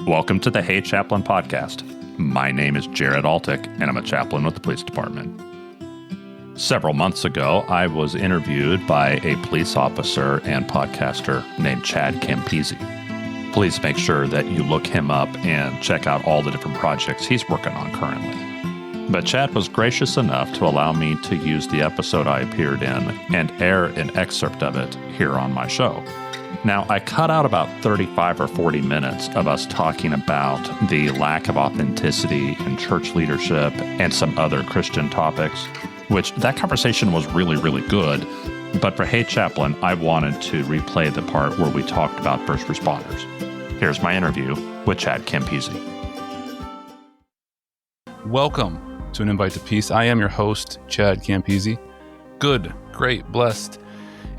Welcome to the Hey Chaplain podcast. My name is Jared Altic, and I'm a chaplain with the police department. Several months ago, I was interviewed by a police officer and podcaster named Chad Campese. Please make sure that you look him up and check out all the different projects he's working on currently. But Chad was gracious enough to allow me to use the episode I appeared in and air an excerpt of it here on my show. Now, I cut out about 35 or 40 minutes of us talking about the lack of authenticity in church leadership and some other Christian topics, which that conversation was really, really good. But for Hey Chaplain, I wanted to replay the part where we talked about first responders. Here's my interview with Chad Campese. Welcome to An Invite to Peace. I am your host, Chad Campese. Good, great, blessed.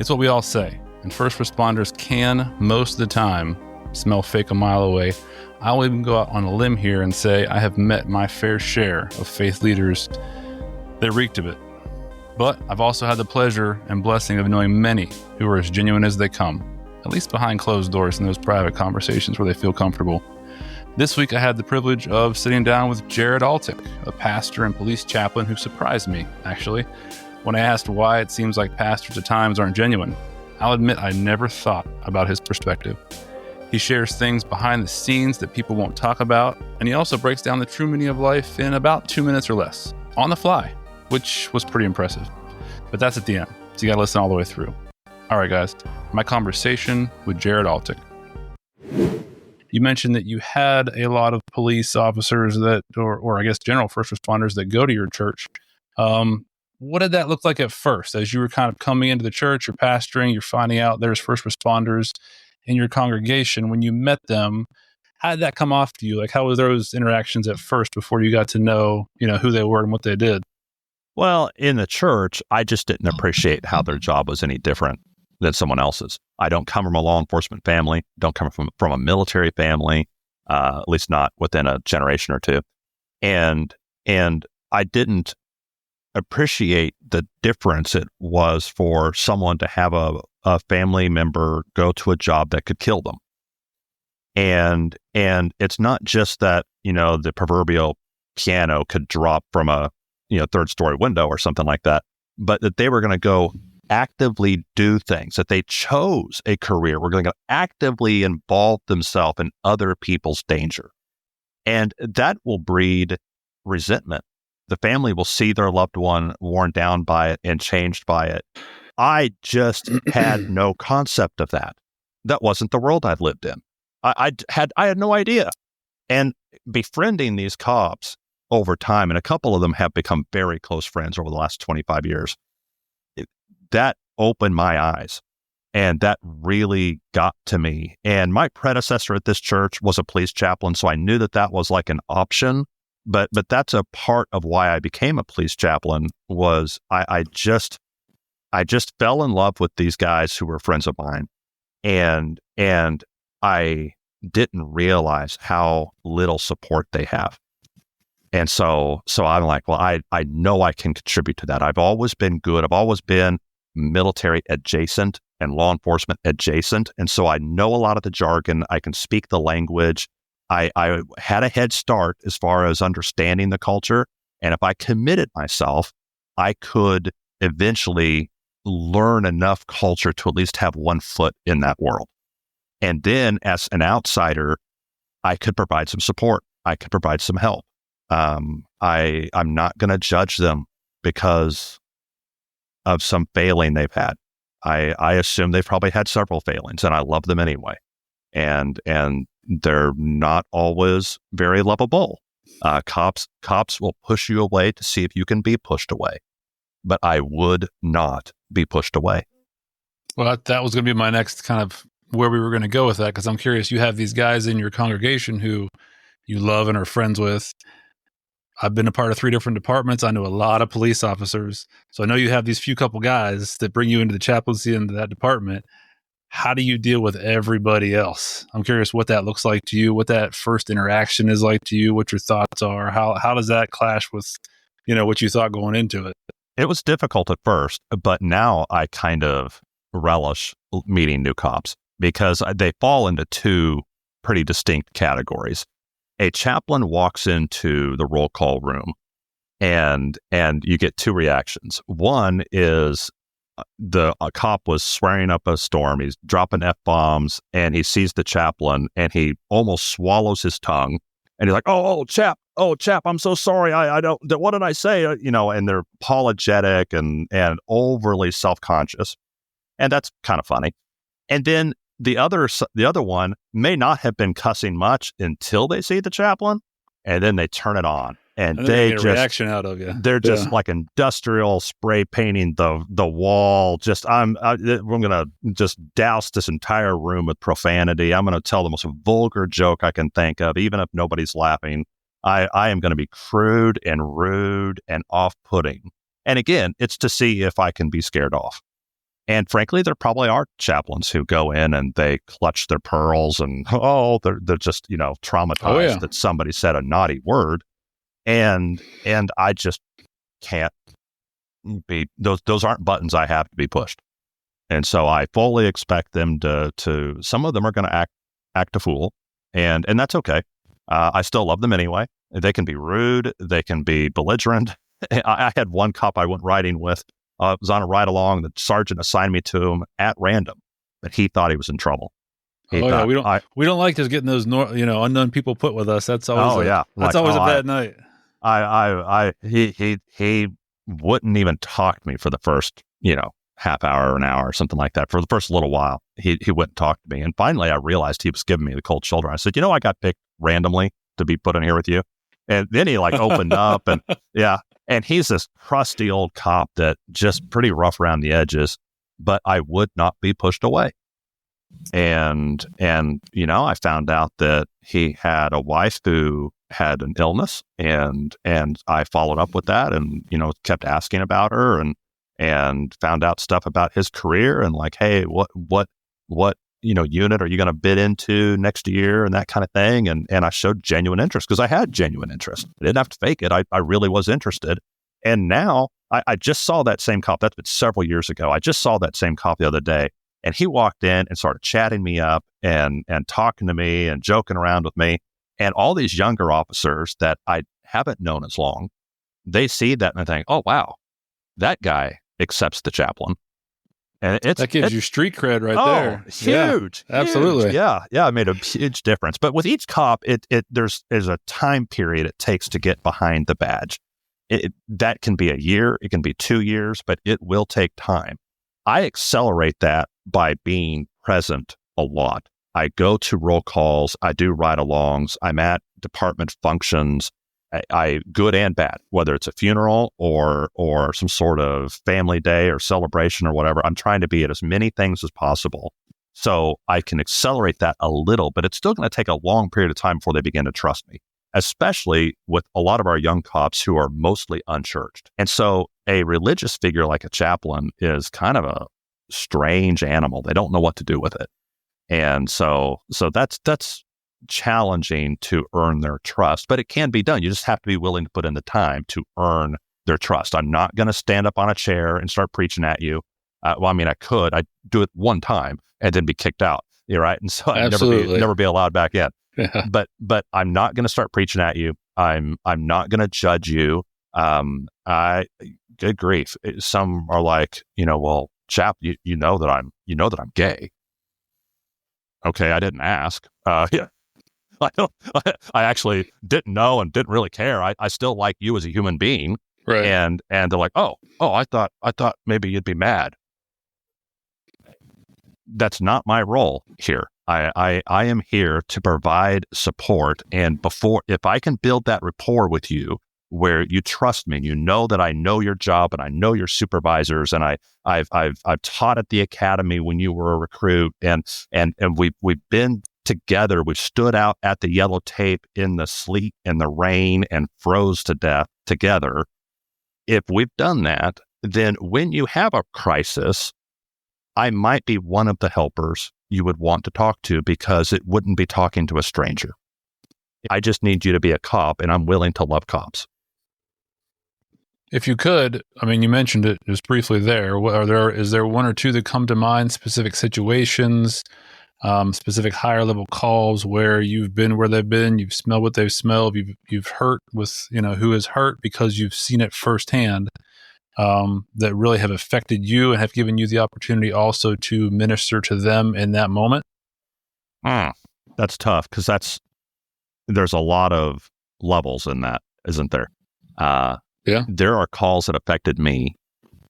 It's what we all say. And first responders can, most of the time, smell fake a mile away. I'll even go out on a limb here and say I have met my fair share of faith leaders that reeked of it. But I've also had the pleasure and blessing of knowing many who are as genuine as they come, at least behind closed doors in those private conversations where they feel comfortable. This week I had the privilege of sitting down with Jared Altic, a pastor and police chaplain who surprised me, actually, when I asked why it seems like pastors at times aren't genuine. I'll admit I never thought about his perspective. He shares things behind the scenes that people won't talk about, and he also breaks down the true meaning of life in about 2 minutes or less, on the fly, which was pretty impressive. But that's at the end, so you gotta listen all the way through. All right, guys, my conversation with Jared Altic. You mentioned that you had a lot of police officers that, or I guess general first responders that go to your church. What did that look like at first? As you were kind of coming into the church, you're pastoring, you're finding out there's first responders in your congregation. When you met them, how did that come off to you? Like, how was those interactions at first before you got to know, who they were and what they did? Well, in the church, I just didn't appreciate how their job was any different than someone else's. I don't come from a law enforcement family, don't come from a military family, at least not within a generation or two. And I didn't appreciate the difference it was for someone to have a family member go to a job that could kill them. And it's not just that, the proverbial piano could drop from a, third story window or something like that, but that they were going to go actively do things, that they chose a career, were going to actively involve themselves in other people's danger. And that will breed resentment. The family will see their loved one worn down by it and changed by it. I just had no concept of that. That wasn't the world I'd lived in. I had no idea. And befriending these cops over time, and a couple of them have become very close friends over the last 25 years, that opened my eyes. And that really got to me. And my predecessor at this church was a police chaplain, so I knew that was like an option. But that's a part of why I became a police chaplain was I just fell in love with these guys who were friends of mine, and I didn't realize how little support they have. And so I'm like, well, I know I can contribute to that. I've always been good. I've always been military adjacent and law enforcement adjacent, and so I know a lot of the jargon. I can speak the language. I had a head start as far as understanding the culture. And if I committed myself, I could eventually learn enough culture to at least have one foot in that world. And then as an outsider, I could provide some support. I could provide some help. I'm not going to judge them because of some failing they've had. I assume they've probably had several failings, and I love them anyway. And they're not always very lovable. Cops will push you away to see if you can be pushed away. But I would not be pushed away. Well, that was going to be my next kind of where we were going to go with that, because I'm curious, you have these guys in your congregation who you love and are friends with. I've been a part of 3 different departments. I know a lot of police officers. So I know you have these few couple guys that bring you into the chaplaincy into that department. How do you deal with everybody else? I'm curious what that looks like to you, what that first interaction is like to you, what your thoughts are. How does that clash with, what you thought going into it? It was difficult at first, but now I kind of relish meeting new cops because they fall into 2 pretty distinct categories. A chaplain walks into the roll call room, and you get two reactions. One is a cop was swearing up a storm. He's dropping F-bombs, and he sees the chaplain, and he almost swallows his tongue. And he's like, oh, chap, I'm so sorry. I don't, what did I say? And they're apologetic and overly self-conscious. And that's kind of funny. And then the other one may not have been cussing much until they see the chaplain, and then they turn it on. And they get a reaction out of you. They're just like industrial spray painting the wall. I'm going to just douse this entire room with profanity. I'm going to tell the most vulgar joke I can think of, even if nobody's laughing. I am going to be crude and rude and off-putting. And again, it's to see if I can be scared off. And frankly, there probably are chaplains who go in and they clutch their pearls and they're just traumatized that somebody said a naughty word. And I just can't be, those aren't buttons I have to be pushed. And so I fully expect them to some of them are going to act a fool, and that's okay. I still love them anyway. They can be rude. They can be belligerent. I had one cop I went riding with. Was on a ride along. The sergeant assigned me to him at random, but he thought he was in trouble. We don't like just getting those unknown people put with us. That's always a bad night. He wouldn't even talk to me for the first, half hour or an hour or something like that. For the first little while, he wouldn't talk to me. And finally, I realized he was giving me the cold shoulder. I said, I got picked randomly to be put in here with you. And then he opened up and and he's this crusty old cop that just pretty rough around the edges, but I would not be pushed away. And I found out that he had a wife who had an illness, and I followed up with that and, kept asking about her and found out stuff about his career and hey, what unit are you going to bid into next year and that kind of thing. And I showed genuine interest because I had genuine interest. I didn't have to fake it. I really was interested. And now I just saw that same cop. That's been several years ago. I just saw that same cop the other day, and he walked in and started chatting me up and talking to me and joking around with me. And all these younger officers that I haven't known as long, they see that and they think, oh, wow, that guy accepts the chaplain. And that gives you street cred right there. Huge. Yeah, absolutely. Yeah. It made a huge difference. But with each cop, there's a time period it takes to get behind the badge. That can be a year, it can be 2 years, but it will take time. I accelerate that by being present a lot. I go to roll calls, I do ride-alongs, I'm at department functions, I good and bad, whether it's a funeral or some sort of family day or celebration or whatever. I'm trying to be at as many things as possible so I can accelerate that a little, but it's still going to take a long period of time before they begin to trust me, especially with a lot of our young cops who are mostly unchurched. And so a religious figure like a chaplain is kind of a strange animal. They don't know what to do with it. And so that's challenging to earn their trust, but it can be done. You just have to be willing to put in the time to earn their trust. I'm not going to stand up on a chair and start preaching at you. I could. I'd do it one time and then be kicked out. You're right. And so I'd never be allowed back in. Yeah. But I'm not going to start preaching at you. I'm not going to judge you. Good grief. Some are like, well, chap, you know that I'm gay. Okay, I didn't ask. Yeah. I actually didn't know and didn't really care. I still like you as a human being. Right. And they're like, oh, I thought maybe you'd be mad. That's not my role here. I am here to provide support. And if I can build that rapport with you where you trust me, and you know that I know your job and I know your supervisors, and I've taught at the academy when you were a recruit, and we've been together. We've stood out at the yellow tape in the sleet and the rain and froze to death together. If we've done that, then when you have a crisis, I might be one of the helpers you would want to talk to, because it wouldn't be talking to a stranger. I just need you to be a cop, and I'm willing to love cops. If you could, you mentioned it just briefly there. Is there one or two that come to mind, specific situations specific higher level calls where you've been where they've been, you've smelled what they've smelled, you've hurt with, who is hurt because you've seen it firsthand, that really have affected you and have given you the opportunity also to minister to them in that moment? That's tough because there's a lot of levels in that, isn't there? Yeah. There are calls that affected me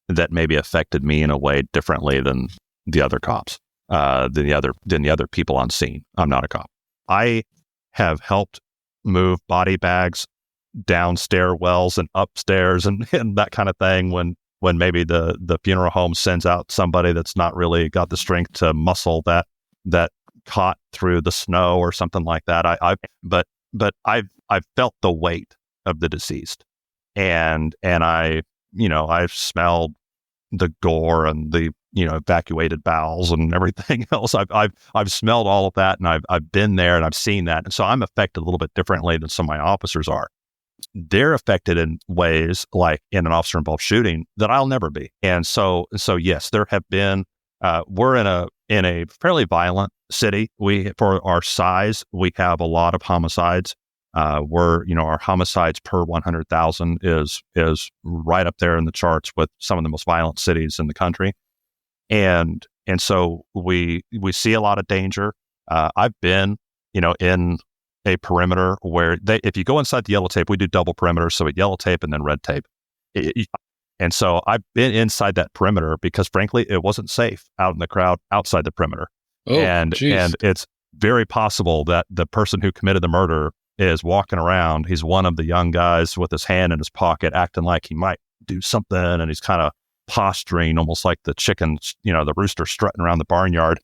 that maybe affected me in a way differently than the other cops, than the other people on scene. I'm not a cop. I have helped move body bags down stairwells and upstairs and that kind of thing when maybe the funeral home sends out somebody that's not really got the strength to muscle that cot through the snow or something like that. I've felt the weight of the deceased, and I've smelled the gore and the evacuated bowels and everything else. I've smelled all of that, and I've been there and I've seen that, and so I'm affected a little bit differently than some of my officers are. They're affected in ways like in an officer involved shooting that I'll never be, and so yes, there have been. We're in a fairly violent city. For our size, we have a lot of homicides. Our homicides per 100,000 is right up there in the charts with some of the most violent cities in the country. And so we see a lot of danger. I've been, in a perimeter where if you go inside the yellow tape, we do double perimeter. So yellow tape and then red tape. And so I've been inside that perimeter because frankly, it wasn't safe out in the crowd outside the perimeter. Oh, and it's very possible that the person who committed the murder is walking around. He's one of the young guys with his hand in his pocket, acting like he might do something. And he's kind of posturing almost like the chickens, the rooster strutting around the barnyard.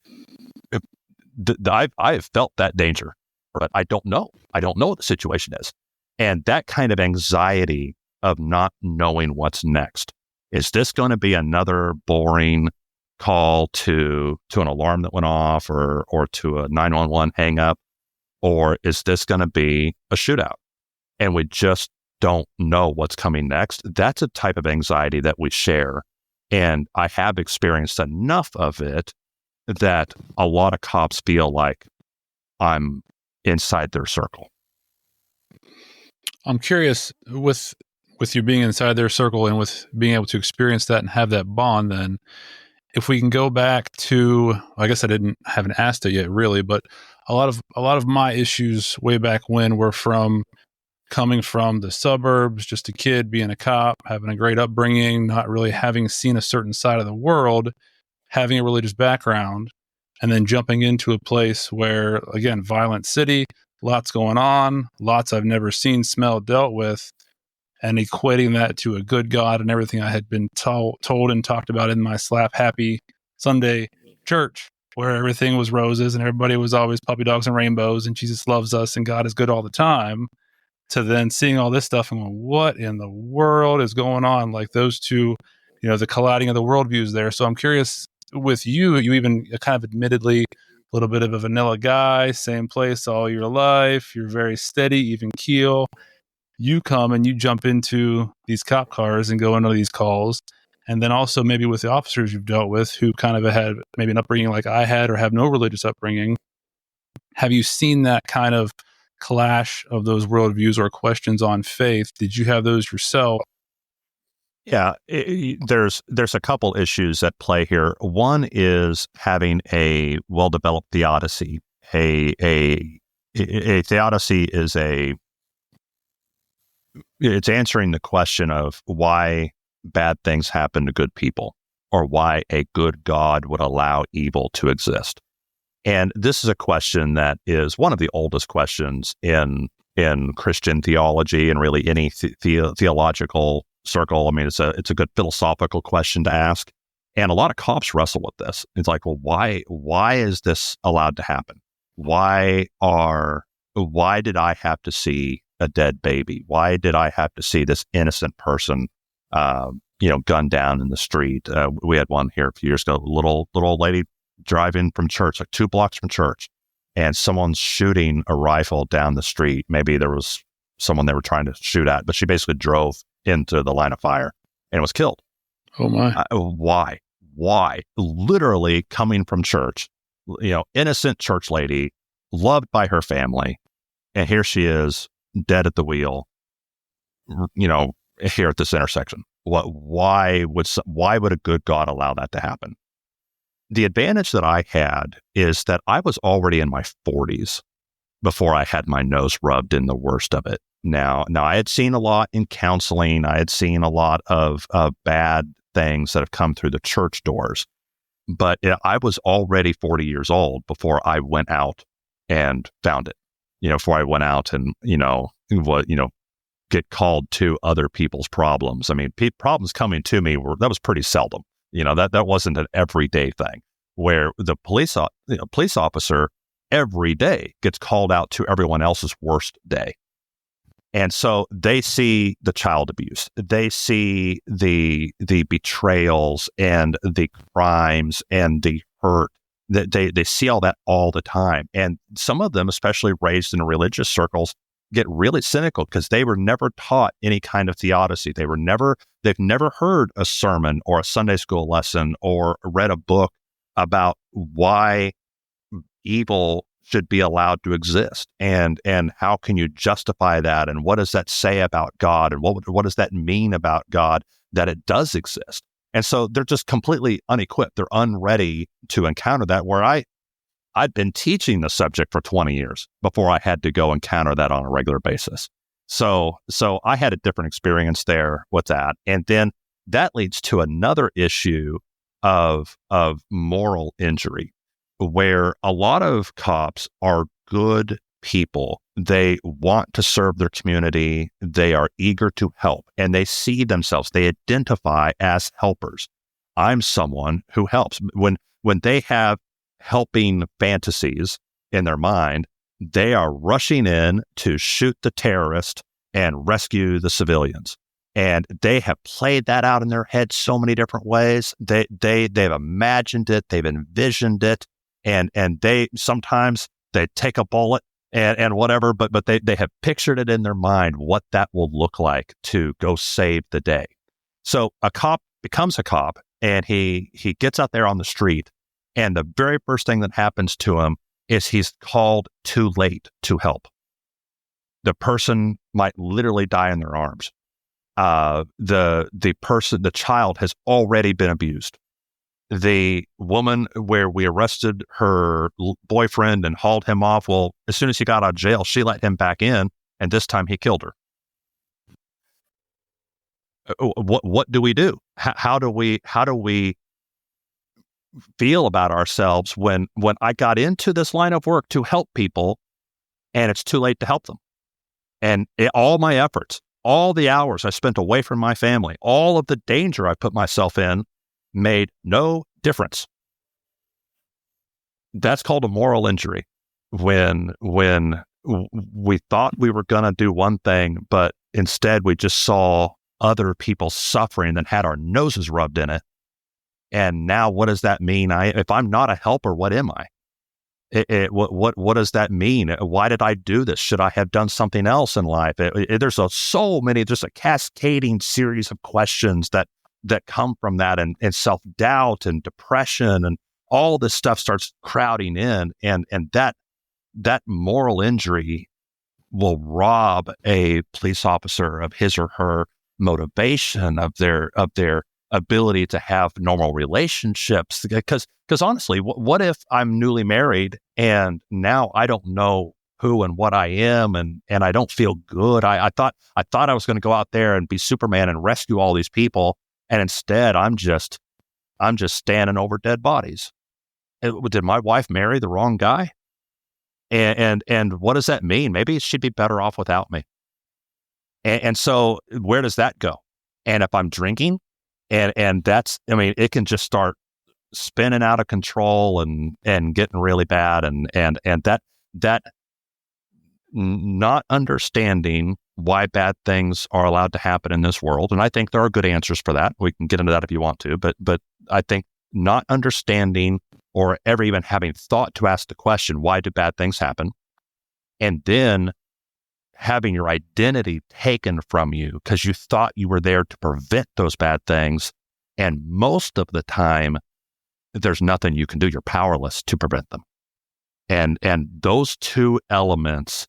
I have felt that danger, but I don't know. I don't know what the situation is. And that kind of anxiety of not knowing what's next. Is this going to be another boring call to an alarm that went off or to a 911 hang up? Or is this going to be a shootout? And we just don't know what's coming next. That's a type of anxiety that we share. And I have experienced enough of it that a lot of cops feel like I'm inside their circle. I'm curious with you being inside their circle and with being able to experience that and have that bond, then if we can go back to, I guess I haven't asked it yet really, but a lot of my issues way back when were coming from the suburbs, just a kid being a cop, having a great upbringing, not really having seen a certain side of the world, having a religious background, and then jumping into a place where, again, violent city, lots going on, lots I've never seen, smelled, dealt with, and equating that to a good God and everything I had been told and talked about in my slap happy Sunday church, where everything was roses and everybody was always puppy dogs and rainbows and Jesus loves us and God is good all the time, to then seeing all this stuff and going, what in the world is going on? Like those two, the colliding of the worldviews there. So I'm curious with you even kind of admittedly a little bit of a vanilla guy, same place all your life. You're very steady, even keel. You come and you jump into these cop cars and go into these calls. And then also maybe with the officers you've dealt with who kind of had maybe an upbringing like I had or have no religious upbringing. Have you seen that kind of clash of those worldviews or questions on faith? Did you have those yourself? Yeah, there's a couple issues at play here. One is having a well-developed theodicy. A theodicy is it's answering the question of why bad things happen to good people, or why a good God would allow evil to exist. And this is a question that is one of the oldest questions in Christian theology and really any theological circle. I mean, it's a good philosophical question to ask. And a lot of cops wrestle with this. It's like, well, why is this allowed to happen? Why did I have to see a dead baby? Why did I have to see this innocent person, gunned down in the street? We had one here a few years ago, little old lady driving from church, like 2 blocks from church, and someone's shooting a rifle down the street. Maybe there was someone they were trying to shoot at, but she basically drove into the line of fire and was killed. Oh my! Why? Literally coming from church, innocent church lady, loved by her family, and here she is, dead at the wheel, here at this intersection. Why would a good God allow that to happen? The advantage that I had is that I was already in my 40s before I had my nose rubbed in the worst of it. Now I had seen a lot in counseling. I had seen a lot of bad things that have come through the church doors, but I was already 40 years old before I went out and found it. Before I went out and get called to other people's problems. I mean, problems coming to me that was pretty seldom. That wasn't an everyday thing. Where the police officer every day gets called out to everyone else's worst day. And so they see the child abuse, they see the betrayals and the crimes and the hurt. They see all that all the time. And some of them, especially raised in religious circles, get really cynical because they were never taught any kind of theodicy. They've never heard a sermon or a Sunday school lesson or read a book about why evil should be allowed to exist, and how can you justify that, and what does that say about God, and what does that mean about God that it does exist? And so they're just completely unequipped. They're unready to encounter that, where I'd been teaching the subject for 20 years before I had to go encounter that on a regular basis. So I had a different experience there with that. And then that leads to another issue of moral injury, where a lot of cops are good people. They want to serve their community. They are eager to help, and they see themselves, they identify as helpers. I'm someone who helps. When they have helping fantasies in their mind, they are rushing in to shoot the terrorist and rescue the civilians. And they have played that out in their head so many different ways. They've imagined it, they've envisioned it, and they sometimes they take a bullet and whatever, but they have pictured it in their mind what that will look like to go save the day. So a cop becomes a cop, and he gets out there on the street, and the very first thing that happens to him is he's called too late to help. The person might literally die in their arms. The child has already been abused. The woman where we arrested her boyfriend and hauled him off, well, as soon as he got out of jail, she let him back in, and this time he killed her. What do we do? How do we feel about ourselves when I got into this line of work to help people, and it's too late to help them? And all my efforts, all the hours I spent away from my family, all of the danger I put myself in made no difference. That's called a moral injury. When we thought we were going to do one thing, but instead we just saw other people suffering and had our noses rubbed in it. And now what does that mean? If I'm not a helper, what am I? What does that mean? Why did I do this? Should I have done something else in life? There's a cascading series of questions that come from that, and self-doubt and depression, and all this stuff starts crowding in, and that moral injury will rob a police officer of his or her motivation, of their ability to have normal relationships. Because honestly, what if I'm newly married and now I don't know who and what I am, and I don't feel good? I thought I was going to go out there and be Superman and rescue all these people, and instead I'm just standing over dead bodies. Did my wife marry the wrong guy? And what does that mean? Maybe she'd be better off without me. And so where does that go? And if I'm drinking, and that's, it can just start spinning out of control and getting really bad, and that not understanding why bad things are allowed to happen in this world. And I think there are good answers for that. We can get into that if you want to, but I think not understanding, or ever even having thought to ask the question, why do bad things happen? And then having your identity taken from you because you thought you were there to prevent those bad things. And most of the time, there's nothing you can do. You're powerless to prevent them. And those two elements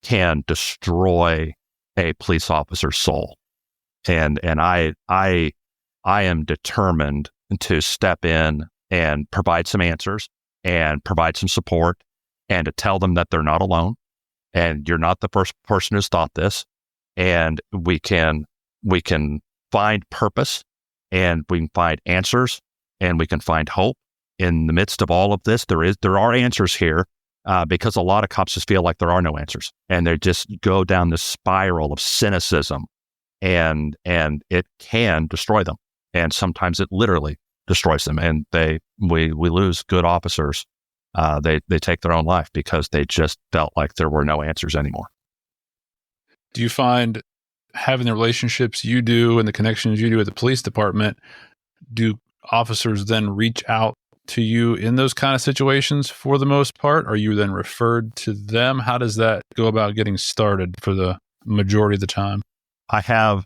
can destroy a police officer's soul. And I am determined to step in and provide some answers and provide some support and to tell them that they're not alone and you're not the first person who's thought this. And we can find purpose and we can find answers and we can find hope in the midst of all of this. There are answers here because a lot of cops just feel like there are no answers and they just go down this spiral of cynicism and it can destroy them. And sometimes it literally destroys them. And we lose good officers. They take their own life because they just felt like there were no answers anymore. Do you find having the relationships you do and the connections you do at the police department, do officers then reach out to you in those kind of situations for the most part? Are you then referred to them? How does that go about getting started for the majority of the time? I have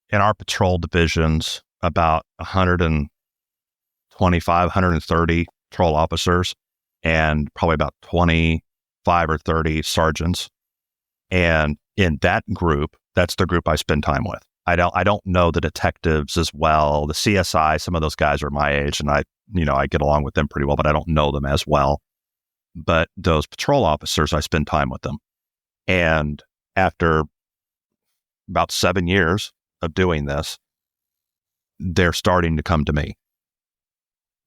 in our patrol divisions about 125, 130 patrol officers and probably about 25 or 30 sergeants. And in that group, that's the group I spend time with. I don't know the detectives as well. The CSI, some of those guys are my age and I get along with them pretty well, but I don't know them as well. But those patrol officers, I spend time with them. And after about 7 years of doing this, they're starting to come to me.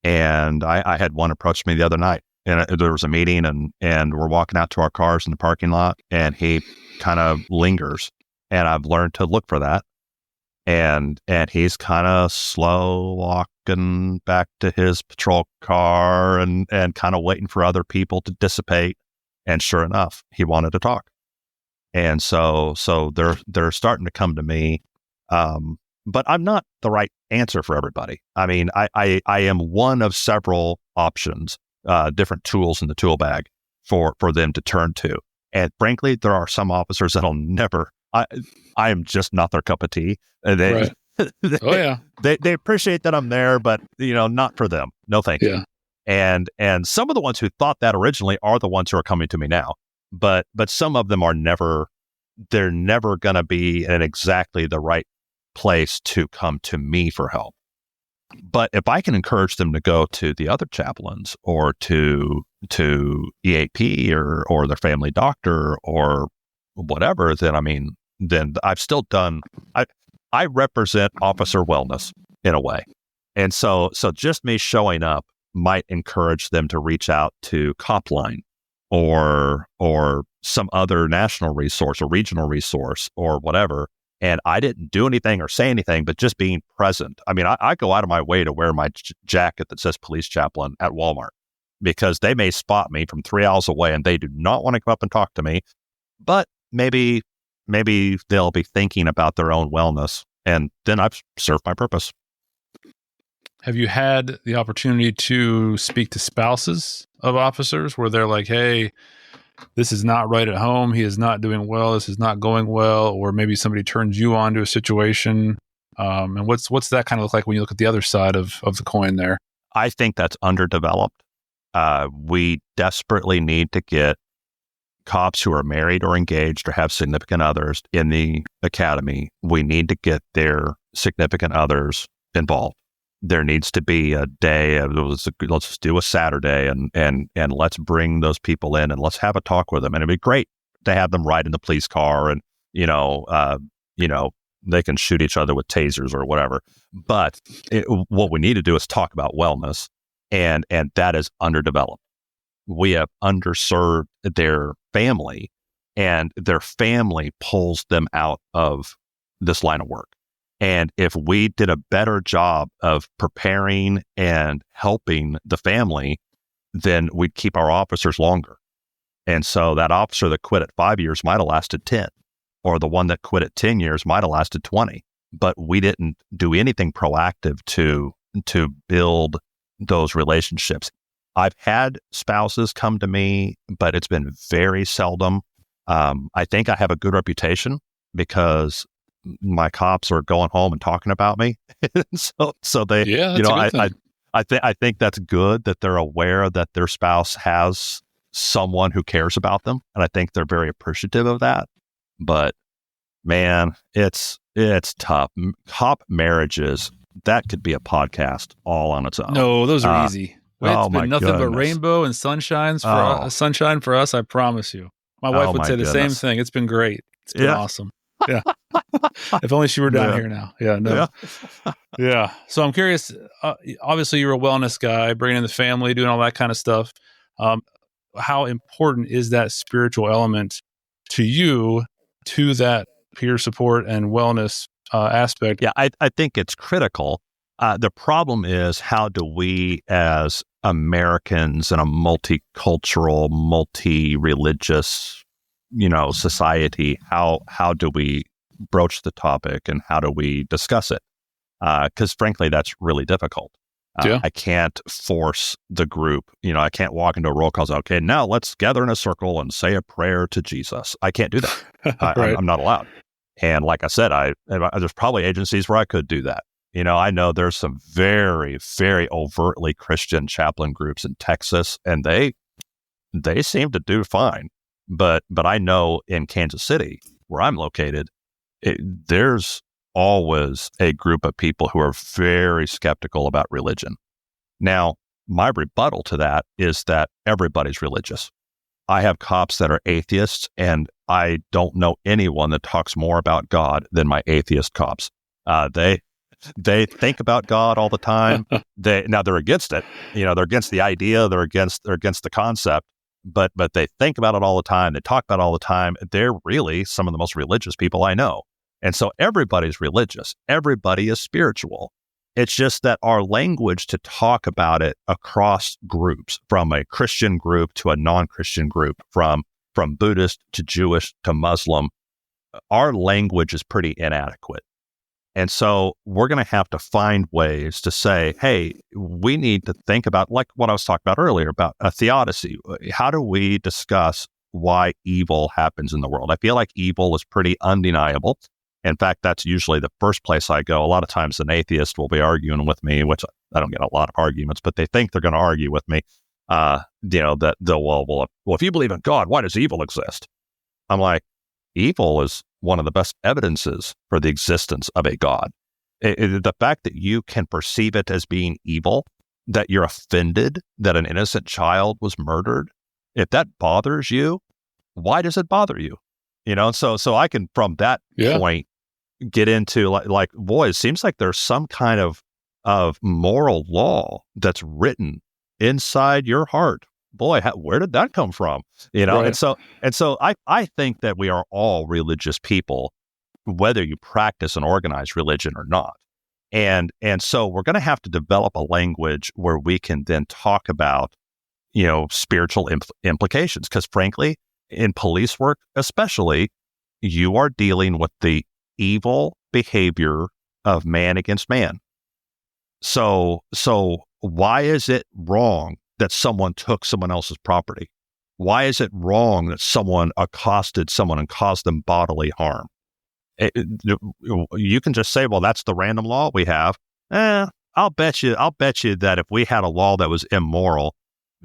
And I had one approach me the other night and there was a meeting and we're walking out to our cars in the parking lot and he kind of lingers. And I've learned to look for that. And he's kind of slow walking back to his patrol car and kind of waiting for other people to dissipate. And sure enough, he wanted to talk. And so they're starting to come to me. But I'm not the right answer for everybody. I mean, I am one of several options, different tools in the tool bag for them to turn to. And frankly, there are some officers that'll never. I am just not their cup of tea. They appreciate that I'm there, but not for them. No, thank you. And some of the ones who thought that originally are the ones who are coming to me now. But some of them are never. They're never going to be in exactly the right place to come to me for help. But if I can encourage them to go to the other chaplains or to EAP or their family doctor or whatever, then I've still done, I represent officer wellness in a way. And so just me showing up might encourage them to reach out to Chaplain or some other national resource or regional resource or whatever. And I didn't do anything or say anything, but just being present. I mean, I go out of my way to wear my jacket that says police chaplain at Walmart because they may spot me from 3 hours away and they do not want to come up and talk to me. But maybe they'll be thinking about their own wellness, and then I've served my purpose. Have you had the opportunity to speak to spouses of officers where they're like, hey, this is not right at home, he is not doing well, this is not going well, or maybe somebody turns you on to a situation? And what's that kind of look like when you look at the other side of the coin there? I think that's underdeveloped. We desperately need to get cops who are married or engaged or have significant others in the academy. We need to get their significant others involved. There needs to be a day of let's do a Saturday and let's bring those people in and let's have a talk with them. And it'd be great to have them ride in the police car and they can shoot each other with tasers or whatever. But what we need to do is talk about wellness, and that is underdeveloped. We have underserved their family, and their family pulls them out of this line of work. And if we did a better job of preparing and helping the family, then we'd keep our officers longer. And so that officer that quit at 5 years might have lasted 10, or the one that quit at 10 years might have lasted 20. But we didn't do anything proactive to build those relationships. I've had spouses come to me, but it's been very seldom. I think I have a good reputation because my cops are going home and talking about me. so they, I think that's good that they're aware that their spouse has someone who cares about them, and I think they're very appreciative of that. But man, it's tough. Cop marriages, that could be a podcast all on its own. No, those are easy. It's been nothing but rainbow and sunshine for us. I promise you. My wife would say the same thing. It's been great. It's been awesome. Yeah. If only she were down here now. Yeah. No. Yeah. So I'm curious. Obviously, you're a wellness guy, bringing in the family, doing all that kind of stuff. How important is that spiritual element to you, to that peer support and wellness aspect? Yeah, I think it's critical. The problem is, how do we as Americans in a multicultural, multi-religious, society, how do we broach the topic and how do we discuss it? Because frankly, that's really difficult. I can't force the group. I can't walk into a roll call and say, okay, now let's gather in a circle and say a prayer to Jesus. I can't do that. Right. I'm not allowed. And like I said, there's probably agencies where I could do that. I know there's some very, very overtly Christian chaplain groups in Texas, and they seem to do fine. But I know in Kansas City, where I'm located, there's always a group of people who are very skeptical about religion. Now, my rebuttal to that is that everybody's religious. I have cops that are atheists, and I don't know anyone that talks more about God than my atheist cops. They think about God all the time. They're against it. They're against the idea. They're against the concept. But they think about it all the time. They talk about it all the time. They're really some of the most religious people I know. And so everybody's religious. Everybody is spiritual. It's just that our language to talk about it across groups, from a Christian group to a non-Christian group, from Buddhist to Jewish to Muslim, our language is pretty inadequate. And so we're going to have to find ways to say, hey, we need to think about, like what I was talking about earlier, about a theodicy. How do we discuss why evil happens in the world? I feel like evil is pretty undeniable. In fact, that's usually the first place I go. A lot of times an atheist will be arguing with me, which I don't get a lot of arguments, but they think they're going to argue with me. That well, if you believe in God, why does evil exist? I'm like, evil is one of the best evidences for the existence of a God. The fact that you can perceive it as being evil, that you're offended that an innocent child was murdered, if that bothers you, why does it bother you? So I can, from that point, get into like, boy, it seems like there's some kind of moral law that's written inside your heart. Boy, where did that come from? Right. And so I think that we are all religious people, whether you practice an organized religion or not. And so we're going to have to develop a language where we can then talk about, spiritual implications. Because frankly, in police work especially, you are dealing with the evil behavior of man against man. So why is it wrong that someone took someone else's property? Why is it wrong that someone accosted someone and caused them bodily harm? You can just say, well, that's the random law we have. I'll bet you that if we had a law that was immoral,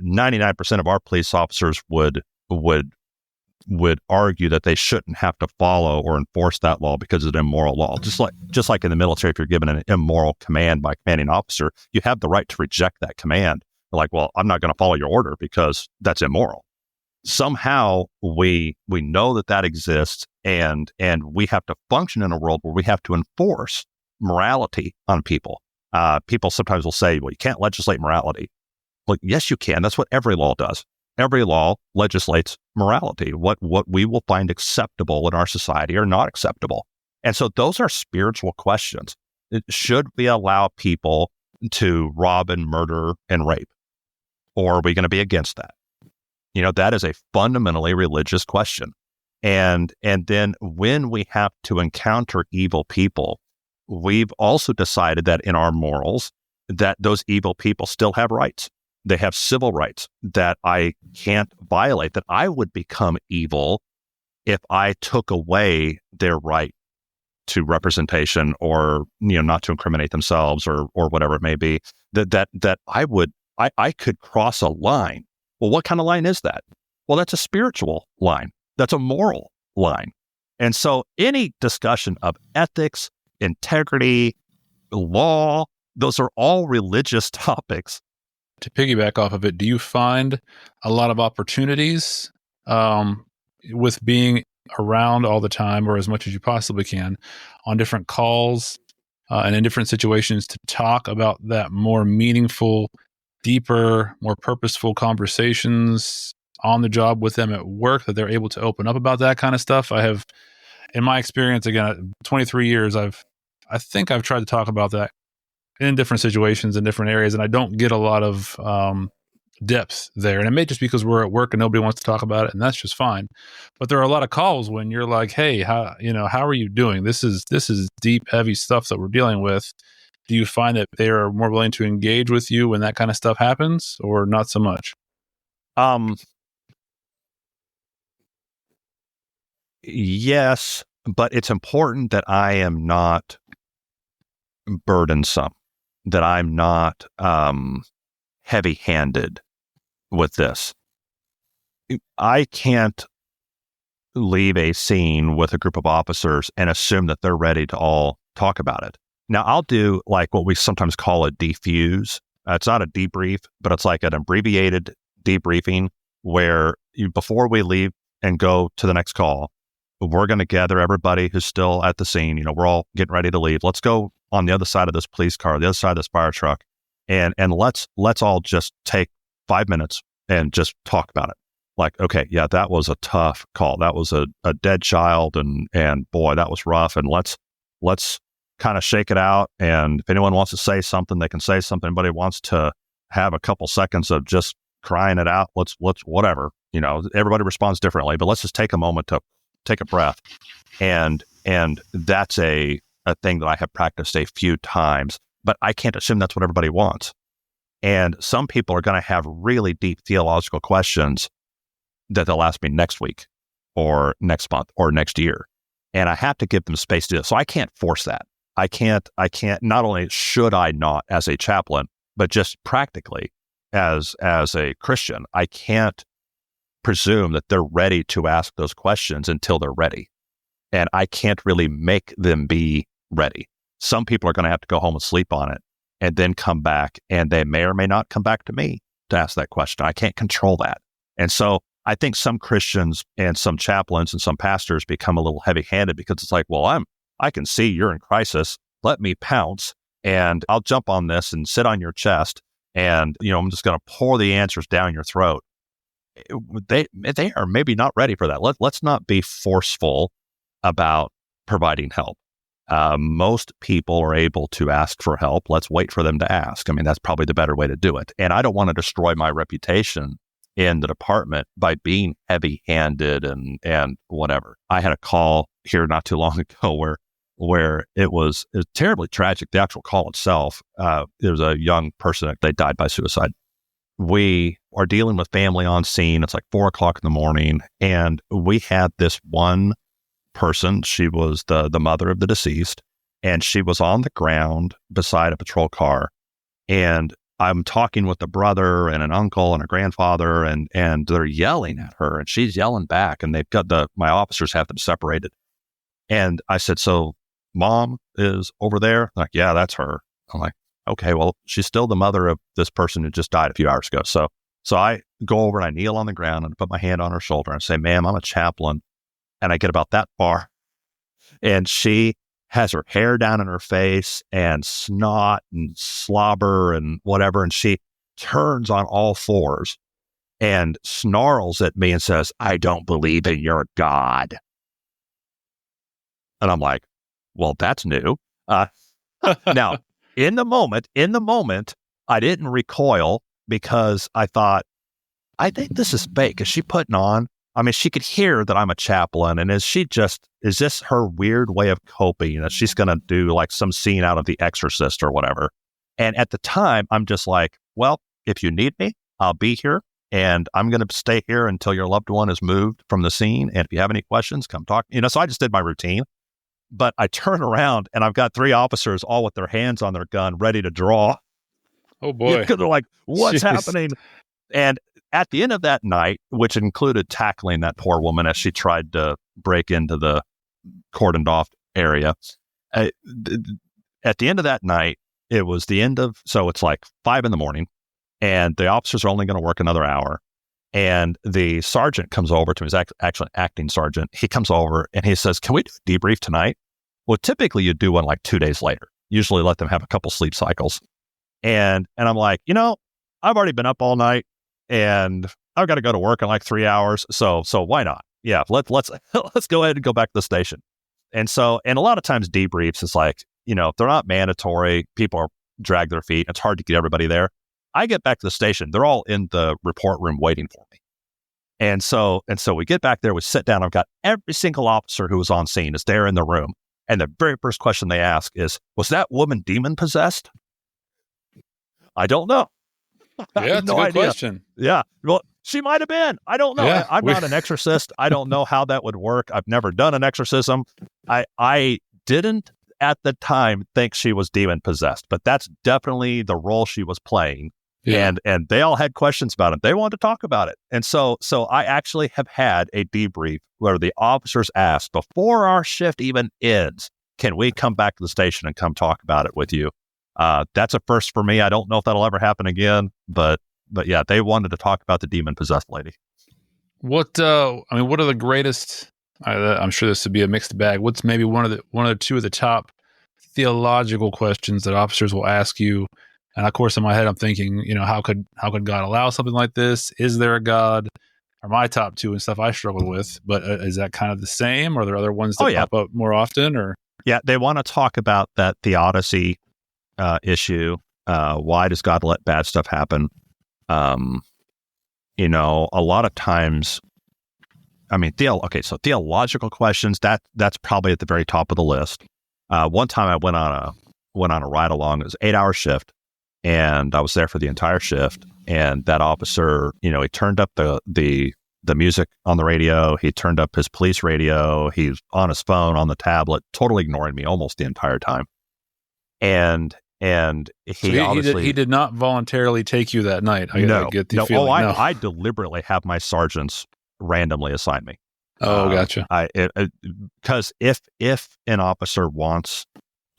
99% of our police officers would argue that they shouldn't have to follow or enforce that law because it's an immoral law. Just like in the military, if you're given an immoral command by a commanding officer, you have the right to reject that command. They're like, well, I'm not going to follow your order because that's immoral. Somehow we know that exists, and we have to function in a world where we have to enforce morality on people. People sometimes will say, well, you can't legislate morality. Well, yes, you can. That's what every law does. Every law legislates morality, what we will find acceptable in our society or not acceptable. And so those are spiritual questions. Should we allow people to rob and murder and rape? Or are we going to be against that? That is a fundamentally religious question. And then when we have to encounter evil people, we've also decided that in our morals, that those evil people still have rights. They have civil rights that I can't violate, that I would become evil if I took away their right to representation or, not to incriminate themselves or whatever it may be, that I could cross a line. Well, what kind of line is that? Well, that's a spiritual line. That's a moral line. And so any discussion of ethics, integrity, law, those are all religious topics. To piggyback off of it, do you find a lot of opportunities with being around all the time, or as much as you possibly can, on different calls and in different situations to talk about that more meaningful, deeper, more purposeful conversations on the job with them at work, that they're able to open up about that kind of stuff? I have, in my experience, again, 23 years, I think I've tried to talk about that in different situations in different areas, and I don't get a lot of depth there. And it may just be because we're at work and nobody wants to talk about it, and that's just fine. But there are a lot of calls when you're like, hey, how are you doing? This is deep, heavy stuff that we're dealing with. Do you find that they are more willing to engage with you when that kind of stuff happens, or not so much? Yes, but it's important that I am not burdensome, that I'm not heavy-handed with this. I can't leave a scene with a group of officers and assume that they're ready to all talk about it. Now, I'll do like what we sometimes call a defuse. It's not a debrief, but it's like an abbreviated debriefing where before we leave and go to the next call, we're going to gather everybody who's still at the scene. We're all getting ready to leave. Let's go on the other side of this police car, the other side of this fire truck, and let's all just take 5 minutes and just talk about it. Like, okay, yeah, that was a tough call. That was a dead child, and boy, that was rough. And let's kind of shake it out. And if anyone wants to say something, they can say something. Anybody wants to have a couple seconds of just crying it out, let's whatever. Everybody responds differently, but let's just take a moment to take a breath. And that's a thing that I have practiced a few times, but I can't assume that's what everybody wants. And some people are going to have really deep theological questions that they'll ask me next week or next month or next year. And I have to give them space to do it. So I can't force that. I can't, not only should I not as a chaplain, but just practically as a Christian, I can't presume that they're ready to ask those questions until they're ready. And I can't really make them be ready. Some people are going to have to go home and sleep on it and then come back, and they may or may not come back to me to ask that question. I can't control that. And so I think some Christians and some chaplains and some pastors become a little heavy-handed because it's like, well, I can see you're in crisis. Let me pounce and I'll jump on this and sit on your chest. And, I'm just going to pour the answers down your throat. They are maybe not ready for that. Let's not be forceful about providing help. Most people are able to ask for help. Let's wait for them to ask. I mean, that's probably the better way to do it. And I don't want to destroy my reputation in the department by being heavy-handed and whatever. I had a call here not too long ago where it was terribly tragic. The actual call itself, there was a young person that they died by suicide. We are dealing with family on scene. It's like 4:00 in the morning. And we had this one person. She was the mother of the deceased, and she was on the ground beside a patrol car. And I'm talking with a brother and an uncle and a grandfather, and they're yelling at her, and she's yelling back, and they've got my officers have them separated. And I said, so mom is over there? Like, yeah, that's her. I'm like, okay, well, she's still the mother of this person who just died a few hours ago. So I go over and I kneel on the ground and put my hand on her shoulder and say, ma'am, I'm a chaplain. And I get about that far, and she has her hair down in her face and snot and slobber and whatever. And she turns on all fours and snarls at me and says, I don't believe in your God. And I'm like, well, that's new. Now, in the moment, I didn't recoil because I thought, I think this is fake. Is she putting on? I mean, she could hear that I'm a chaplain, and is this her weird way of coping that she's going to do like some scene out of The Exorcist or whatever? And at the time, I'm just like, well, if you need me, I'll be here, and I'm going to stay here until your loved one is moved from the scene. And if you have any questions, come talk. So I just did my routine. But I turn around and I've got 3 officers all with their hands on their gun, ready to draw. Oh boy. Because they're like, what's happening? And at the end of that night, which included tackling that poor woman as she tried to break into the cordoned off area, at the end of that night, it was the end of, so it's like 5 a.m, and the officers are only going to work another hour. And the sergeant comes over to me, he's actually an acting sergeant. He comes over and he says, can we do a debrief tonight? Well, typically you do one like 2 days later. Usually let them have a couple sleep cycles. And I'm like, I've already been up all night and I've got to go to work in like 3 hours. So why not? Yeah, let's go ahead and go back to the station. And a lot of times debriefs is like, if they're not mandatory, people drag their feet. It's hard to get everybody there. I get back to the station. They're all in the report room waiting for me. And so we get back there, we sit down. I've got every single officer who was on scene is there in the room. And the very first question they ask is, was that woman demon possessed? I don't know. Yeah, it's a good question. Yeah. Well, she might have been. I don't know. Yeah, I'm not an exorcist. I don't know how that would work. I've never done an exorcism. I didn't at the time think she was demon possessed, but that's definitely the role she was playing. Yeah. And they all had questions about it. They wanted to talk about it. And so I actually have had a debrief where the officers asked, before our shift even ends, can we come back to the station and come talk about it with you? That's a first for me. I don't know if that'll ever happen again, but yeah, they wanted to talk about the demon possessed lady. What are the greatest, I'm sure this would be a mixed bag. What's maybe one or two of the top theological questions that officers will ask you? And of course, in my head, I'm thinking, how could God allow something like this? Is there a God? Are my top 2 and stuff I struggle with, but is that kind of the same? Or are there other ones that pop up more often? Or yeah, they want to talk about that theodicy issue. Why does God let bad stuff happen? A lot of times, so theological questions, that's probably at the very top of the list. One time I went on a ride along. It was an 8-hour shift, and I was there for the entire shift. And that officer, he turned up the music on the radio. He turned up his police radio. He's on his phone, on the tablet, totally ignoring me almost the entire time. And he did not voluntarily take you that night. I get the feeling. I deliberately have my sergeants randomly assign me. Oh, gotcha. Because if an officer wants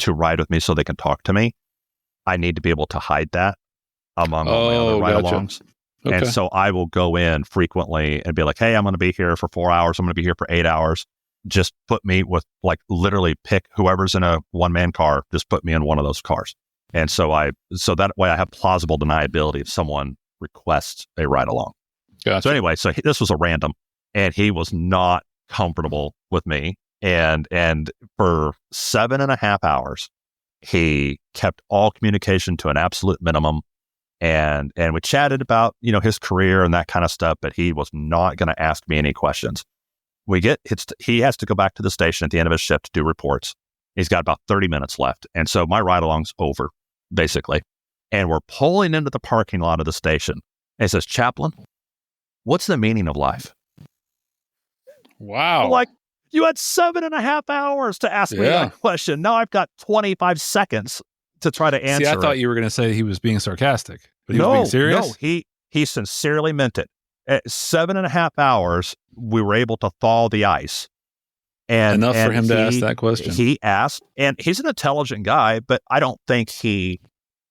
to ride with me so they can talk to me, I need to be able to hide that among all my other ride-alongs. Okay. And so I will go in frequently and be like, hey, I'm going to be here for 4 hours. I'm going to be here for 8 hours. Just put me with, literally pick whoever's in a one-man car, just put me in one of those cars. And so that way I have plausible deniability if someone requests a ride-along. Gotcha. So anyway, this was a random, and he was not comfortable with me. And for 7.5 hours, he kept all communication to an absolute minimum. And we chatted about, his career and that kind of stuff, but he was not going to ask me any questions. He has to go back to the station at the end of his shift to do reports. He's got about 30 minutes left. And so my ride-along's over, basically. And we're pulling into the parking lot of the station. And he says, Chaplain, what's the meaning of life? Wow. I'm like, you had 7.5 hours to ask me that question. Now I've got 25 seconds to try to answer. See, I thought you were going to say he was being sarcastic, but he was being serious? No, he sincerely meant it. At 7.5 hours, we were able to thaw the ice. Enough for him to ask that question. He asked, and he's an intelligent guy, but I don't think he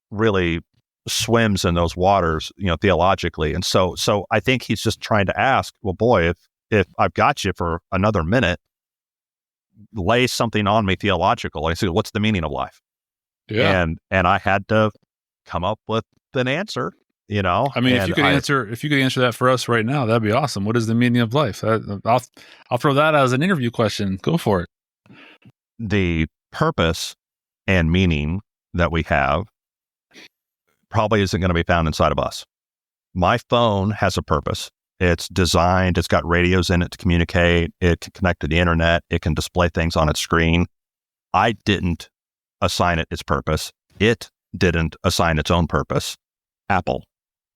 really swims in those waters, theologically. And so I think he's just trying to ask, well, boy, if I've got you for another minute, lay something on me theological. And I said, what's the meaning of life? Yeah. And I had to come up with an answer, if you could answer that for us right now, that'd be awesome. What is the meaning of life? I'll throw that as an interview question. Go for it. The purpose and meaning that we have probably isn't going to be found inside of us. My phone has a purpose. It's designed, it's got radios in it to communicate. It can connect to the internet. It can display things on its screen. I didn't assign it its purpose. It didn't assign its own purpose. Apple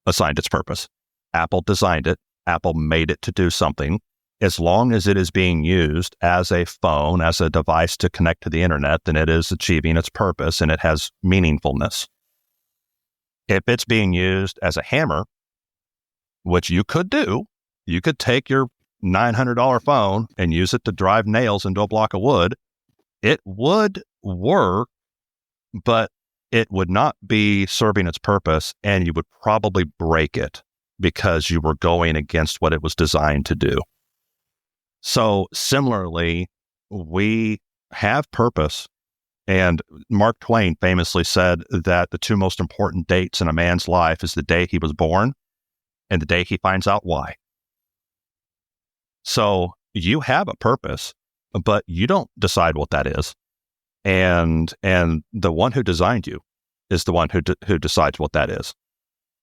assigned its purpose. Apple designed it. Apple made it to do something. as long as it is being used as a phone, as a device to connect to the internet, then it is achieving its purpose and it has meaningfulness. If it's being used as a hammer, which you could do, you could take your $900 phone and use it to drive nails into a block of wood. It would work, but it would not be serving its purpose, and you would probably break it because you were going against what it was designed to do. So similarly, we have purpose. And Mark Twain famously said that the two most important dates in a man's life is the day he was born and the day he finds out why. So you have a purpose, but you don't decide what that is. And the one who designed you is the one who decides what that is.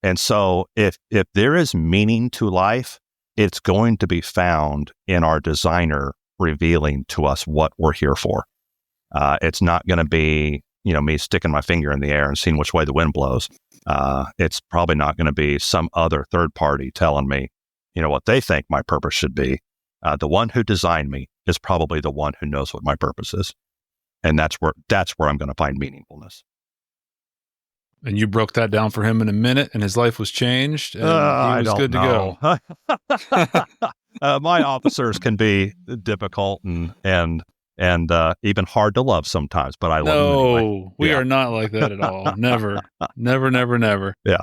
And so if there is meaning to life, it's going to be found in our designer revealing to us what we're here for. It's not going to be, me sticking my finger in the air and seeing which way the wind blows. It's probably not going to be some other third party telling me, what they think my purpose should be. The one who designed me is probably the one who knows what my purpose is. And that's where I'm going to find meaningfulness. And you broke that down for him in a minute, and his life was changed, and he was good to go. My officers can be difficult and even hard to love sometimes, but I love them anyway. We are not like that at all. Never. Yeah.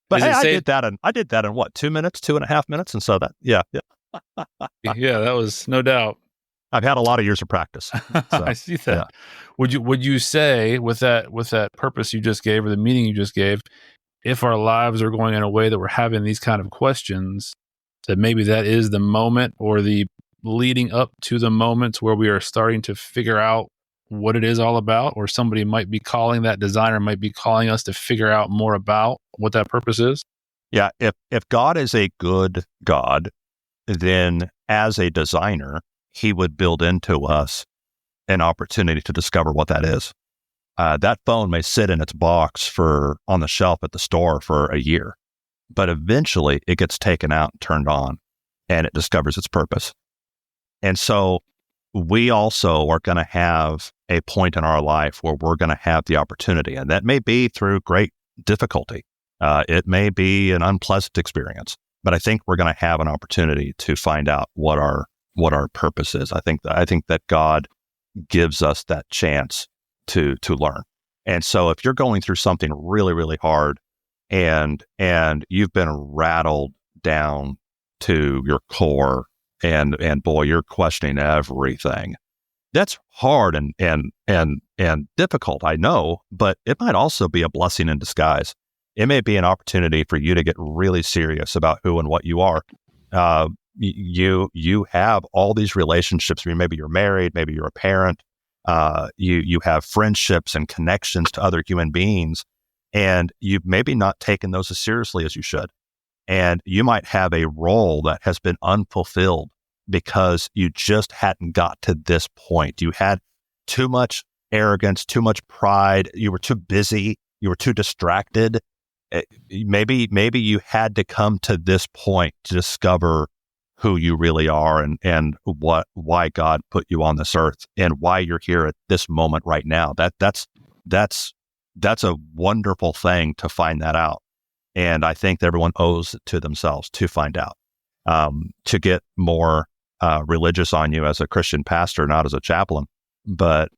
But I did that in what, 2 minutes, 2.5 minutes? And so that, yeah. Yeah, that was no doubt. I've had a lot of years of practice. So, I see that. Yeah. Would you say with that purpose you just gave, or the meaning you just gave, if our lives are going in a way that we're having these kind of questions, that maybe that is the moment or the leading up to the moments where we are starting to figure out what it is all about, or somebody might be calling, that designer might be calling us to figure out more about what that purpose is? Yeah. If God is a good God, then as a designer, he would build into us an opportunity to discover what that is. That phone may sit in its box on the shelf at the store for a year, but eventually it gets taken out and turned on, and it discovers its purpose. And so we also are going to have a point in our life where we're going to have the opportunity, and that may be through great difficulty. It may be an unpleasant experience, but I think we're going to have an opportunity to find out what our purpose is. I think that God gives us that chance to learn. And so if you're going through something really, really hard and you've been rattled down to your core and boy, you're questioning everything. That's hard and difficult, I know, but it might also be a blessing in disguise. It may be an opportunity for you to get really serious about who and what you are. You have all these relationships. Maybe you're married, maybe you're a parent. You have friendships and connections to other human beings, and you've maybe not taken those as seriously as you should. And you might have a role that has been unfulfilled because you just hadn't got to this point. You had too much arrogance, too much pride. You were too busy. You were too distracted. Maybe you had to come to this point to discover who you really are and why God put you on this earth and why you're here at this moment right now. That's a wonderful thing to find that out. And I think everyone owes it to themselves to find out. To get more religious on you as a Christian pastor, not as a chaplain, but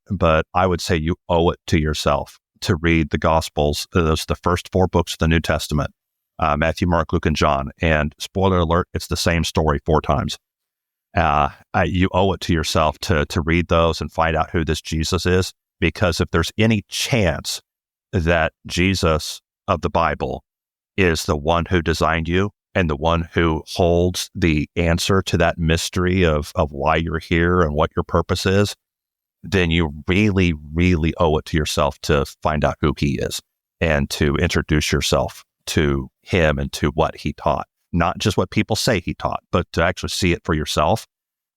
I would say you owe it to yourself to read the Gospels. Those the first 4 books of the New Testament. Matthew, Mark, Luke, and John. And spoiler alert, it's the same story 4 times. You owe it to yourself to read those and find out who this Jesus is, because if there's any chance that Jesus of the Bible is the one who designed you and the one who holds the answer to that mystery of why you're here and what your purpose is, then you really, really owe it to yourself to find out who he is and to introduce yourself to him and to what he taught, not just what people say he taught, but to actually see it for yourself.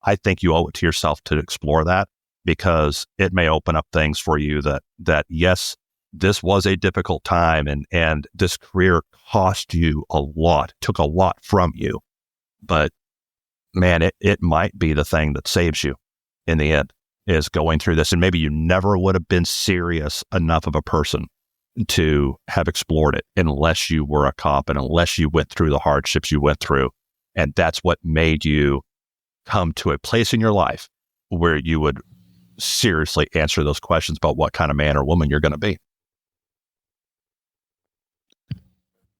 I think you owe it to yourself to explore that, because it may open up things for you that yes, this was a difficult time and this career cost you a lot, took a lot from you, but man, it might be the thing that saves you in the end, is going through this. And maybe you never would have been serious enough of a person to have explored it unless you were a cop and unless you went through the hardships you went through. And that's what made you come to a place in your life where you would seriously answer those questions about what kind of man or woman you're going to be.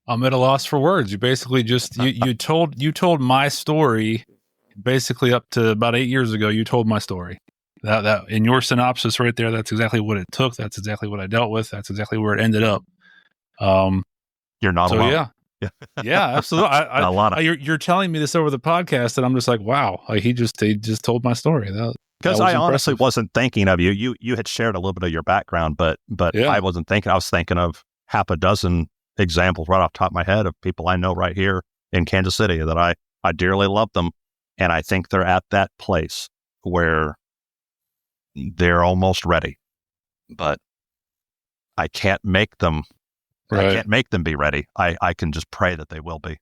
I'm at a loss for words. You basically just you told my story. Basically, up to about 8 years ago, you told my story. That in your synopsis right there, that's exactly what it took. That's exactly what I dealt with. That's exactly where it ended up. You're not alone. Yeah, absolutely. You're telling me this over the podcast, and I'm just like, wow. Like he just told my story. Because I honestly wasn't thinking of you. You had shared a little bit of your background, but yeah. I wasn't thinking. I was thinking of half a dozen examples right off the top of my head of people I know right here in Kansas City that I dearly love them. And I think they're at that place where they're almost ready, but I can't make them. Right. I can't make them be ready. I can just pray that they will be.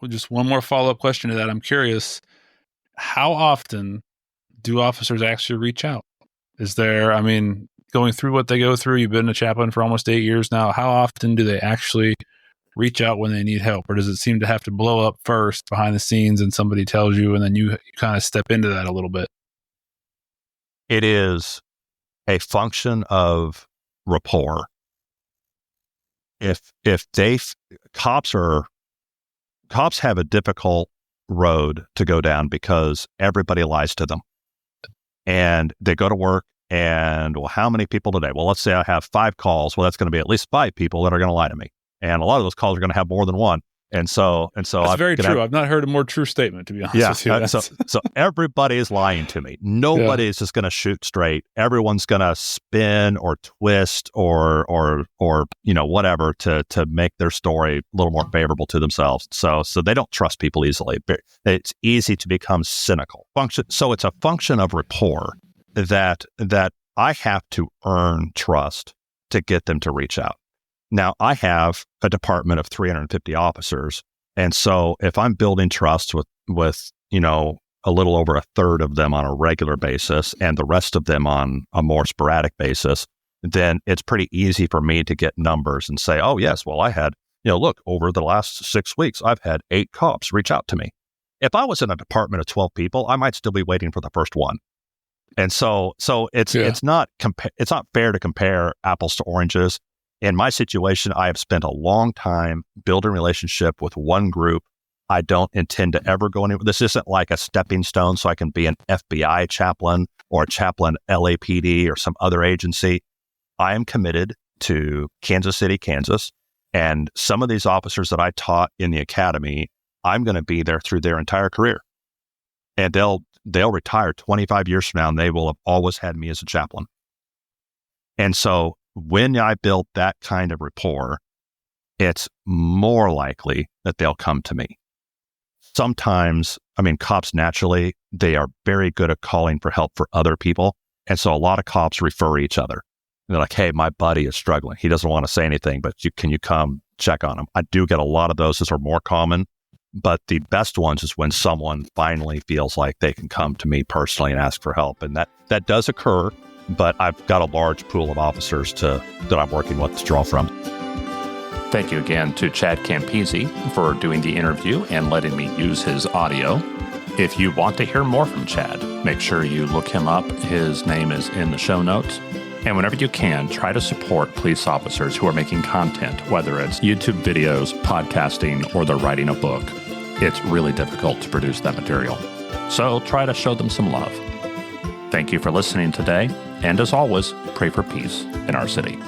Well, just one more follow-up question to that. I'm curious, how often do officers actually reach out? Is there, going through what they go through, you've been a chaplain for almost 8 years now. How often do they actually reach out when they need help? Or does it seem to have to blow up first behind the scenes and somebody tells you and then you kind of step into that a little bit? It is a function of rapport. If cops have a difficult road to go down because everybody lies to them. And they go to work and, well, how many people today? Well, let's say I have 5 calls. Well, that's going to be at least 5 people that are going to lie to me. And a lot of those calls are going to have more than one. And so that's very true. I've not heard a more true statement, to be honest with you. So everybody is lying to me. Nobody is just going to shoot straight. Everyone's going to spin or twist or whatever to make their story a little more favorable to themselves. So they don't trust people easily. It's easy to become cynical. So it's a function of rapport that I have to earn trust to get them to reach out. Now, I have a department of 350 officers, and so if I'm building trust with a little over a third of them on a regular basis and the rest of them on a more sporadic basis, then it's pretty easy for me to get numbers and say, oh, yes, well, I had, look, over the last 6 weeks, I've had 8 cops reach out to me. If I was in a department of 12 people, I might still be waiting for the first one. And so it's not fair to compare apples to oranges. In my situation, I have spent a long time building a relationship with one group. I don't intend to ever go anywhere. This isn't like a stepping stone so I can be an FBI chaplain or a chaplain LAPD or some other agency. I am committed to Kansas City, Kansas. And some of these officers that I taught in the academy, I'm going to be there through their entire career. And they'll retire 25 years from now and they will have always had me as a chaplain. And so when I build that kind of rapport, it's more likely that they'll come to me. Sometimes, cops naturally, they are very good at calling for help for other people. And so a lot of cops refer each other. They're like, hey, my buddy is struggling. He doesn't want to say anything, but can you come check on him? I do get a lot of those. Those are more common. But the best ones is when someone finally feels like they can come to me personally and ask for help. And that does occur. But I've got a large pool of officers that I'm working with to draw from. Thank you again to Chad Campese for doing the interview and letting me use his audio. If you want to hear more from Chad, make sure you look him up. His name is in the show notes. And whenever you can, try to support police officers who are making content, whether it's YouTube videos, podcasting, or they're writing a book. It's really difficult to produce that material. So try to show them some love. Thank you for listening today. And as always, pray for peace in our city.